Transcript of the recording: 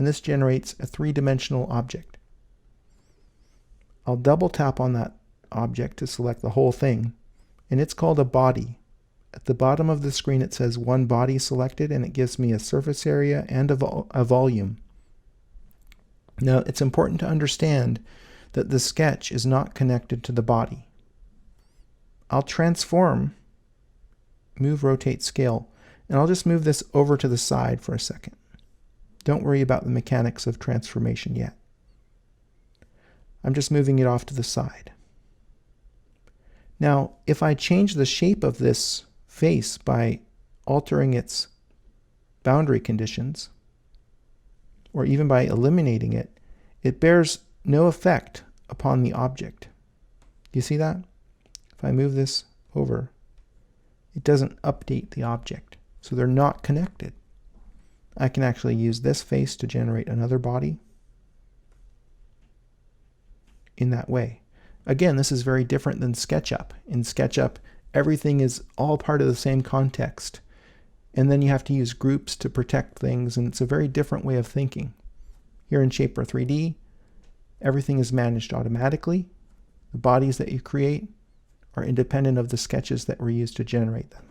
and this generates a three-dimensional object. I'll double tap on that object to select the whole thing, and it's called a body. At the bottom of the screen it says one body selected, and it gives me a surface area and a volume. Now it's important to understand that the sketch is not connected to the body. I'll transform, move, rotate, scale, and I'll just move this over to the side for a second. Don't worry about the mechanics of transformation yet. I'm just moving it off to the side. Now, if I change the shape of this face by altering its boundary conditions, or even by eliminating it, it bears no effect upon the object. Do you see that? If I move this over, it doesn't update the object. So they're not connected. I can actually use this face to generate another body in that way. Again, this is very different than SketchUp. In SketchUp, everything is all part of the same context. And then you have to use groups to protect things, and it's a very different way of thinking. Here in Shapr3D, everything is managed automatically. The bodies that you create are independent of the sketches that were used to generate them.